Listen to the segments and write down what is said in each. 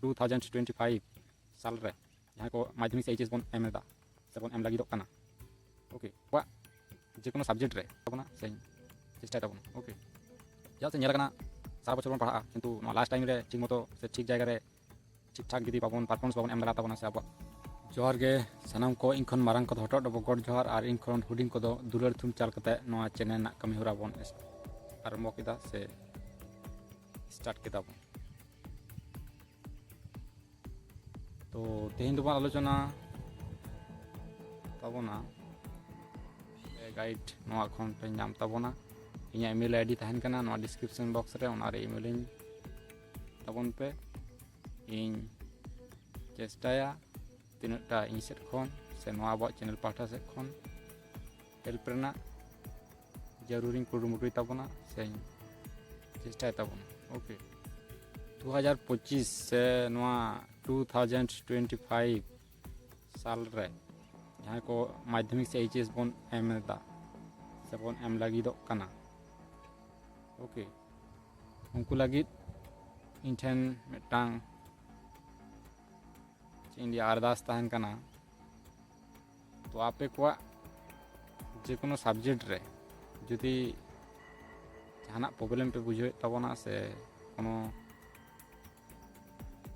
2025 साल रे जहाँ को माध्यमिक से एचएस बन एम एदा से बन एम लगिदोग कना ओके वा जेकोनो सब्जेक्ट रे तबना से चेष्टा तबना ओके जहाँ से नेला कना सारा बछर बन पढ़ा किंतु लास्ट टाइम रे ठीक मतो से ठीक जगह रे ठीक ठाक जुदी बाबन परफॉर्मेंस बाबन एम दाड़ा तबना से अब जोहार गे सानाम को इन खन मारंग को हटो डबो गड जोहार और इन खन हुडिंग को दुलर थुम चाल कते नोआ चैनल ना कमी होरा बन आरम्भ किदा से स्टार्ट किदा बन तो तेहन दो आलोचना तबना गाइड नोआ खन पे नाम तबना इन्या ईमेल आईडी तहन कना नोआ डिस्क्रिप्शन बॉक्स रे ओना रे ईमेल तबन पे इन चेष्टाया तीनटा इन सेट खन से नोआ अब चैनल पाठा से खन हेल्प रेना जरूरी कुरुमुटुई तबना से चेष्टा तबना ओके 2025 से नोआ 2025 साल रे जहाँ को माध्यमिक से एचएस बन एम दा से बन एम लगिदो कना ओके उनको लगिद इन ठेन मिटांग इंडिया अरदास तहन कना तो आपे को जेकोनो सब्जेक्ट रे जुदी जहाना प्रॉब्लम पे बुझे तबना से कोनो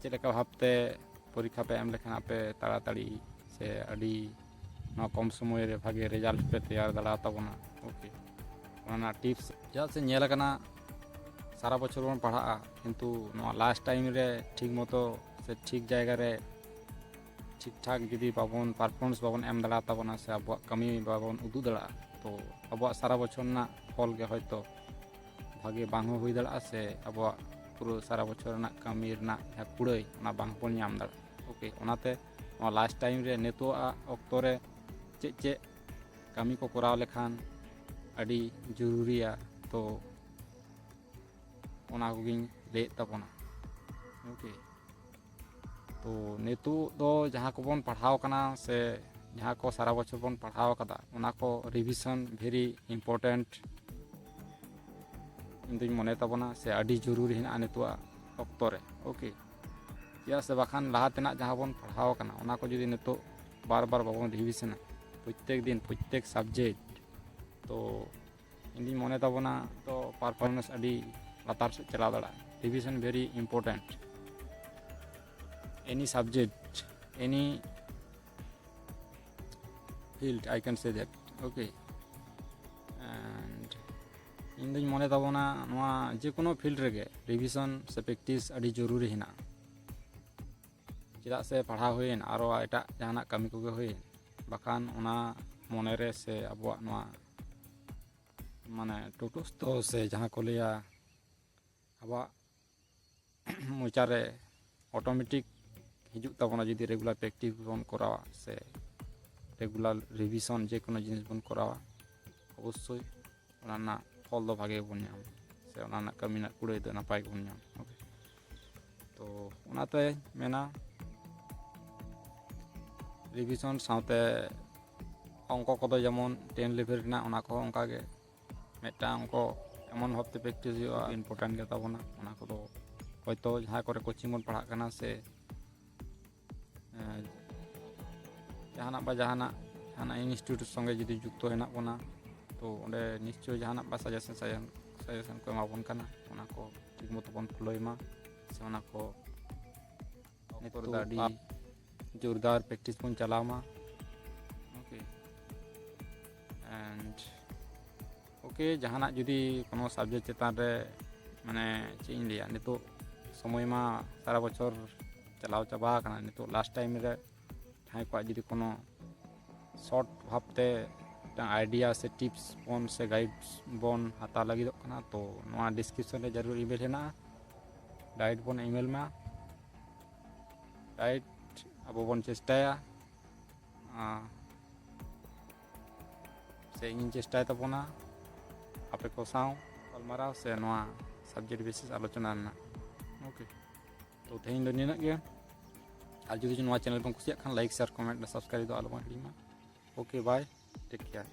चेलेका भाबते परीक्षा पे एम लेखन आपे ताड़ाताड़ी से अड़ी ना कम समय रे भागे रिजल्ट पे तैयार दाड़ा तबना ओके ओना टिप्स जहाँ से नेला कना सारा बछर बन पढ़ा किंतु लास्ट टाइम रे ठीक मतो से ठीक जगह रे ठीक ठाक जुदी बाबन परफॉर्मेंस बाबन एम दाड़ा तबना से अब कमी बाबन उदू दाड़ा तो अब सारा बछर ना फल के हयतो भागे बांग हुई दाड़ा से अब पूरा सारा बछर ना कमी ना कुड़ाई ना बांग बन नाम दाड़ा ओके ओनाते लास्ट टाइम रे नेतो अक्तो रे चे कमी को कराव लेखान अड़ी जरूरिया तो ओना कोगिन ले तबना ओके तो नेतु दो जहाँ को बन पढ़ाव कना से जहाँ को सारा बछर बन पढ़ाव कदा ओना को रिविजन वेरी इम्पोर्टेंट इन दुई मने तबना से अड़ी जरूरी हेना नेतुआ अक्तो रे ओके या से बाखान लहा तेना जहाँ बन पढ़ाव कना ओना को जुदी नेतो बार बार बाबन रिविजन प्रत्येक दिन प्रत्येक सब्जेक्ट तो इन दुई मने तबना तो परफॉर्मेंस अड़ी लातार से चला दाड़ा revision very important any subject any field I can say that okay and इन दिन मने तबना नोआ जेकोनो फील्ड रेगे रिविजन से प्रैक्टिस अड़ी जरूरी हेना चेदा से पढ़ा हुएन आरो एटा जहाना कमी कोगे हुएन बाखान ओना मने रे से अबवा नोआ माने टोटोस तो से जहाँ को लिया अबवा मोचा रे ऑटोमेटिक हिजुग तबना जुदी रेगुलर प्रैक्टिस बन करावा से रेगुलर रिविजन जेकोनो जिनिस बन करावा अवश्य ओना फल दो भागे बन नाम से ओना कमी ना कुड़ाई दो नापाय बन नाम ओके तो ओनाते मेना रिविजन साथे अंक को जेमन 10 लेवल ना ओना को ओंका गे मेटा अंक एमन भाबते प्रैक्टिस हुआ इम्पोर्टेंट गे तबना ओना को हयतो जहाँ करे कोचिंग बन पढ़ा कना से जहाना बा जहाना इंस्टीट्यूट संगे जुदी जुक्त हेना बना तो ओंडे निश्चय जहाना बा सजेशन को एमाबन कना ओना को ठीक मतो बन फॉलोयमा से ओना को नितोर दाडी जोरदार प्रैक्टिस बन चलावमा ओके एंड ओके जहाना जुदी कोनो सब्जेक्ट चेतान रे माने चेइन लिया नितो समय मा सारा बछर चलाव चाबा कना नितो लास्ट टाइम रे जहाँ को जुदी कोनो शॉर्ट भावते आइडिया से टिप्स बन से गाइड्स बन हाता लगी कना तो नोआ डिस्क्रिप्शन रे जरूर ईमेल हेना डायरेक्ट बन ईमेल में डायरेक्ट अब बन चेष्टाया से इन चेष्टा तबना आपे को साव गलमाराव से नोआ सब्जेक्ट बेसिस आलोचना ओके तो तेहन दो निना गे और जुदी नोआ चैनल बन कुसिया खान लाइक शेयर कमेंट सब्सक्राइब दो आलो बन हिड़ीमा ओके बाय टेक केयर।